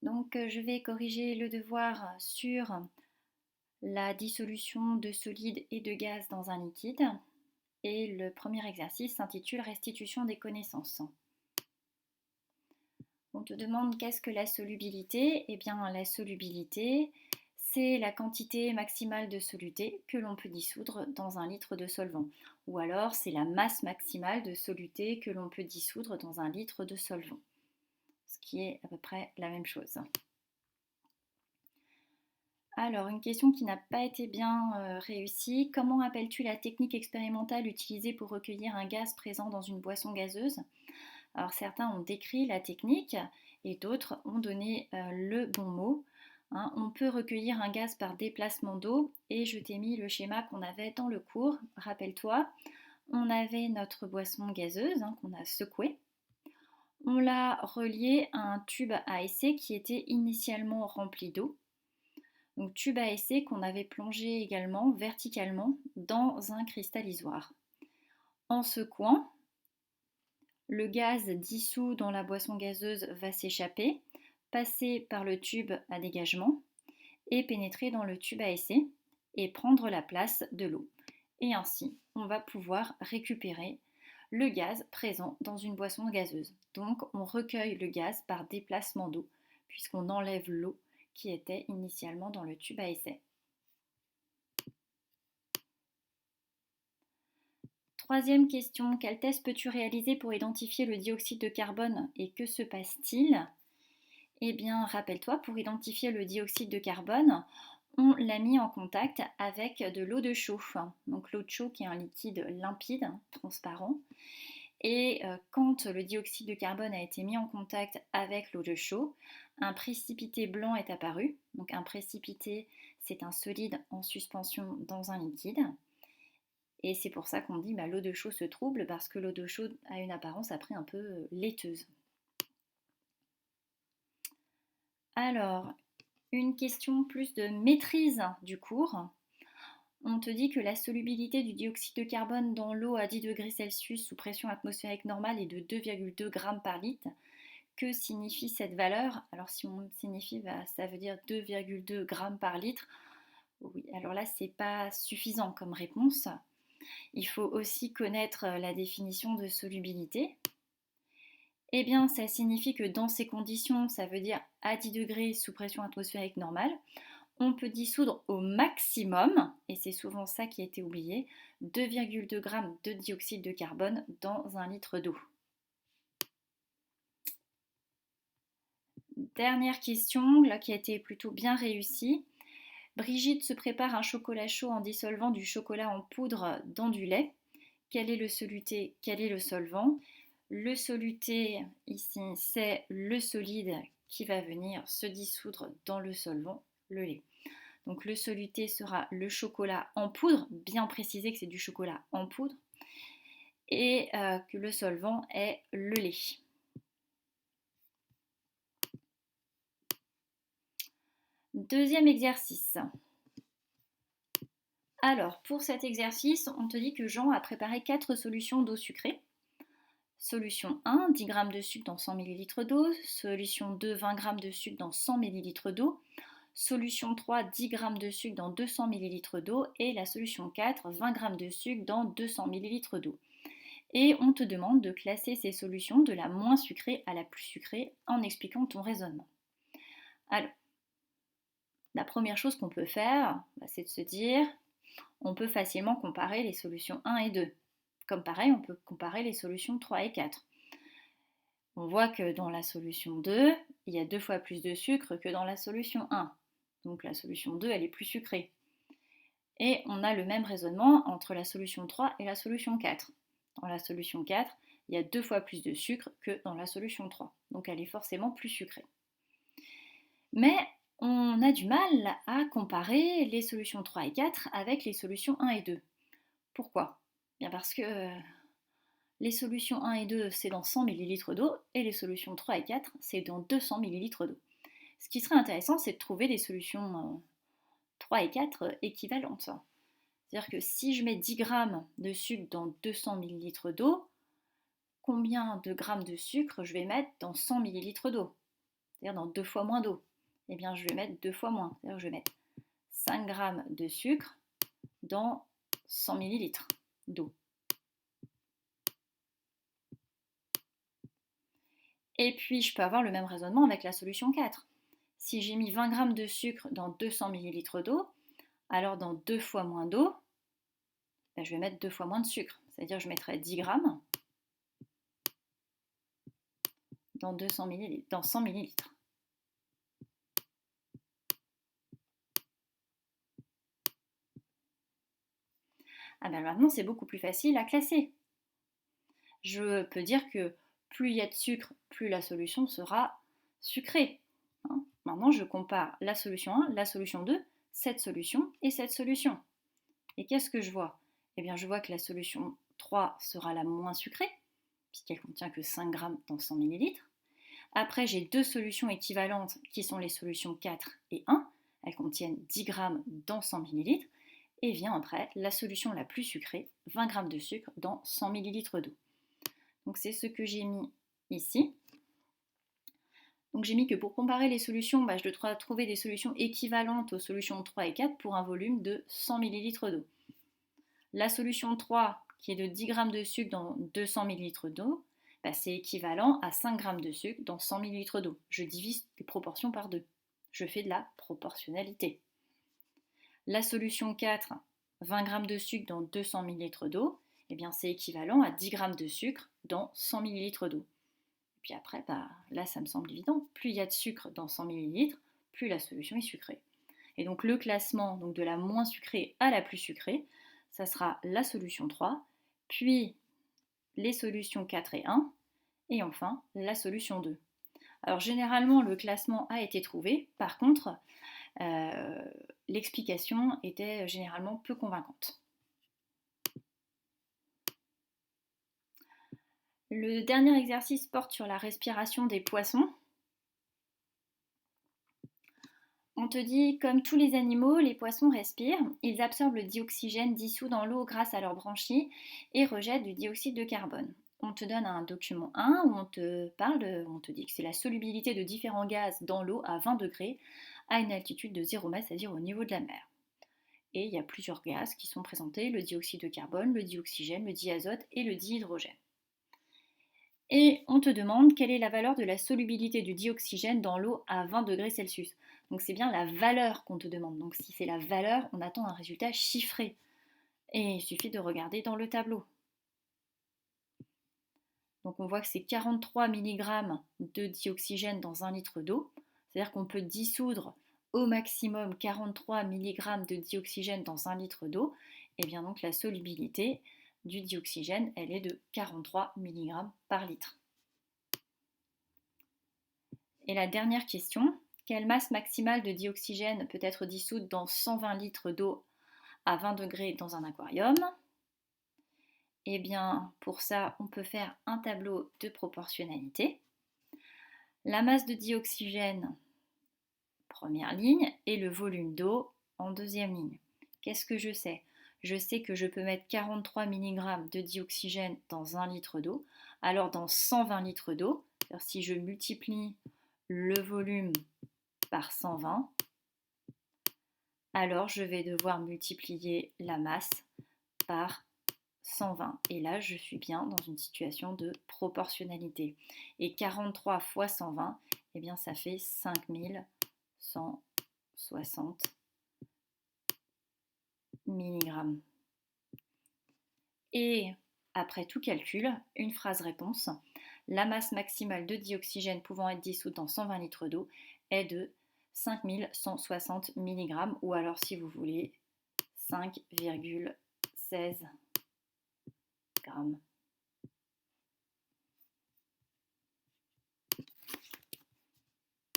Donc, je vais corriger le devoir sur la dissolution de solide et de gaz dans un liquide. Et le premier exercice s'intitule Restitution des connaissances. On te demande qu'est-ce que la solubilité? Eh bien, la solubilité, c'est la quantité maximale de soluté que l'on peut dissoudre dans un litre de solvant. Ou alors, c'est la masse maximale de soluté que l'on peut dissoudre dans un litre de solvant. Ce qui est à peu près la même chose. Alors, une question qui n'a pas été bien réussie. Comment appelles-tu la technique expérimentale utilisée pour recueillir un gaz présent dans une boisson gazeuse? Alors, certains ont décrit la technique et d'autres ont donné le bon mot. Hein. On peut recueillir un gaz par déplacement d'eau et je t'ai mis le schéma qu'on avait dans le cours. Rappelle-toi, on avait notre boisson gazeuse qu'on a secouée. On l'a reliée à un tube à essai qui était initialement rempli d'eau. Donc tube à essai qu'on avait plongé également verticalement dans un cristallisoir. En secouant, le gaz dissous dans la boisson gazeuse va s'échapper, passer par le tube à dégagement et pénétrer dans le tube à essai et prendre la place de l'eau. Et ainsi, on va pouvoir récupérer le gaz présent dans une boisson gazeuse. Donc, on recueille le gaz par déplacement d'eau, puisqu'on enlève l'eau qui était initialement dans le tube à essai. Troisième question, quel test peux-tu réaliser pour identifier le dioxyde de carbone et que se passe-t-il? Eh bien, rappelle-toi, pour identifier le dioxyde de carbone, on l'a mis en contact avec de l'eau de chaux. Donc l'eau de chaux qui est un liquide limpide, transparent. Et quand le dioxyde de carbone a été mis en contact avec l'eau de chaux, un précipité blanc est apparu. Donc un précipité, c'est un solide en suspension dans un liquide. Et c'est pour ça qu'on dit l'eau de chaux se trouble parce que l'eau de chaux a une apparence après un peu laiteuse. Alors, une question plus de maîtrise du cours. On te dit que la solubilité du dioxyde de carbone dans l'eau à 10 degrés Celsius sous pression atmosphérique normale est de 2,2 g par litre. Que signifie cette valeur? Alors si on signifie, ça veut dire 2,2 g par litre. Oui, alors là, c'est pas suffisant comme réponse. Il faut aussi connaître la définition de solubilité. Eh bien, ça signifie que dans ces conditions, ça veut dire à 10 degrés sous pression atmosphérique normale, on peut dissoudre au maximum, et c'est souvent ça qui a été oublié, 2,2 g de dioxyde de carbone dans un litre d'eau. Dernière question, là qui a été plutôt bien réussie. Brigitte se prépare un chocolat chaud en dissolvant du chocolat en poudre dans du lait. Quel est le soluté? Quel est le solvant? Le soluté, ici, c'est le solide qui va venir se dissoudre dans le solvant, le lait. Donc le soluté sera le chocolat en poudre, bien préciser que c'est du chocolat en poudre, et que le solvant est le lait. Deuxième exercice. Alors, pour cet exercice, on te dit que Jean a préparé 4 solutions d'eau sucrée. Solution 1, 10 g de sucre dans 100 ml d'eau. Solution 2, 20 g de sucre dans 100 ml d'eau. Solution 3, 10 g de sucre dans 200 ml d'eau. Et la solution 4, 20 g de sucre dans 200 ml d'eau. Et on te demande de classer ces solutions de la moins sucrée à la plus sucrée en expliquant ton raisonnement. Alors, la première chose qu'on peut faire, c'est de se dire, on peut facilement comparer les solutions 1 et 2. Comme pareil, on peut comparer les solutions 3 et 4. On voit que dans la solution 2, il y a 2 fois plus de sucre que dans la solution 1. Donc la solution 2, elle est plus sucrée. Et on a le même raisonnement entre la solution 3 et la solution 4. Dans la solution 4, il y a 2 fois plus de sucre que dans la solution 3. Donc elle est forcément plus sucrée. Mais on a du mal à comparer les solutions 3 et 4 avec les solutions 1 et 2. Pourquoi? Bien parce que les solutions 1 et 2, c'est dans 100 ml d'eau, et les solutions 3 et 4, c'est dans 200 ml d'eau. Ce qui serait intéressant, c'est de trouver des solutions 3 et 4 équivalentes. C'est-à-dire que si je mets 10 g de sucre dans 200 ml d'eau, combien de grammes de sucre je vais mettre dans 100 ml d'eau? c'est-à-dire dans 2 fois moins d'eau. Eh bien, je vais mettre 2 fois moins, c'est-à-dire que je vais mettre 5 g de sucre dans 100 ml d'eau. Et puis, je peux avoir le même raisonnement avec la solution 4. Si j'ai mis 20 g de sucre dans 200 ml d'eau, alors dans 2 fois moins d'eau, ben, je vais mettre 2 fois moins de sucre. C'est-à-dire que je mettrai 10 g dans 100 ml. Ah ben maintenant, c'est beaucoup plus facile à classer. Je peux dire que plus il y a de sucre, plus la solution sera sucrée. Hein. Maintenant, je compare la solution 1, la solution 2, cette solution et cette solution. Et qu'est-ce que je vois? Eh bien, je vois que la solution 3 sera la moins sucrée, puisqu'elle contient que 5 g dans 100 ml. Après, j'ai deux solutions équivalentes qui sont les solutions 4 et 1. Elles contiennent 10 g dans 100 ml. Et vient après la solution la plus sucrée, 20 g de sucre dans 100 ml d'eau. Donc c'est ce que j'ai mis ici. Donc j'ai mis que pour comparer les solutions, je dois trouver des solutions équivalentes aux solutions 3 et 4 pour un volume de 100 ml d'eau. La solution 3, qui est de 10 g de sucre dans 200 ml d'eau, c'est équivalent à 5 g de sucre dans 100 ml d'eau. Je divise les proportions par 2. Je fais de la proportionnalité. La solution 4, 20 g de sucre dans 200 ml d'eau, c'est équivalent à 10 g de sucre dans 100 ml d'eau. Et puis après, là ça me semble évident, plus il y a de sucre dans 100 ml, plus la solution est sucrée. Et donc le classement de la moins sucrée à la plus sucrée, ça sera la solution 3, puis les solutions 4 et 1, et enfin la solution 2. Alors généralement le classement a été trouvé, par contre l'explication était généralement peu convaincante. Le dernier exercice porte sur la respiration des poissons. On te dit, comme tous les animaux, les poissons respirent. Ils absorbent le dioxygène dissous dans l'eau grâce à leurs branchies et rejettent du dioxyde de carbone. On te donne un document 1 où on te dit que c'est la solubilité de différents gaz dans l'eau à 20 degrés à une altitude de 0 mètre, c'est-à-dire au niveau de la mer. Et il y a plusieurs gaz qui sont présentés, le dioxyde de carbone, le dioxygène, le diazote et le dihydrogène. Et on te demande quelle est la valeur de la solubilité du dioxygène dans l'eau à 20 degrés Celsius. Donc c'est bien la valeur qu'on te demande. Donc si c'est la valeur, on attend un résultat chiffré. Et il suffit de regarder dans le tableau. Donc on voit que c'est 43 mg de dioxygène dans 1 litre d'eau. C'est-à-dire qu'on peut dissoudre au maximum 43 mg de dioxygène dans 1 litre d'eau. Et bien donc la solubilité du dioxygène, elle est de 43 mg par litre. Et la dernière question, quelle masse maximale de dioxygène peut être dissoute dans 120 litres d'eau à 20 degrés dans un aquarium? Eh bien, pour ça, on peut faire un tableau de proportionnalité. La masse de dioxygène, première ligne, et le volume d'eau en deuxième ligne. Qu'est-ce que je sais? Je sais que je peux mettre 43 mg de dioxygène dans 1 litre d'eau. Alors dans 120 litres d'eau, si je multiplie le volume par 120, alors je vais devoir multiplier la masse par 120. Et là, je suis bien dans une situation de proportionnalité. Et 43 fois 120, eh bien, ça fait 5160 mg. Et après tout calcul, une phrase réponse, la masse maximale de dioxygène pouvant être dissoute dans 120 litres d'eau est de 5160 mg, ou alors si vous voulez 5,16 grammes.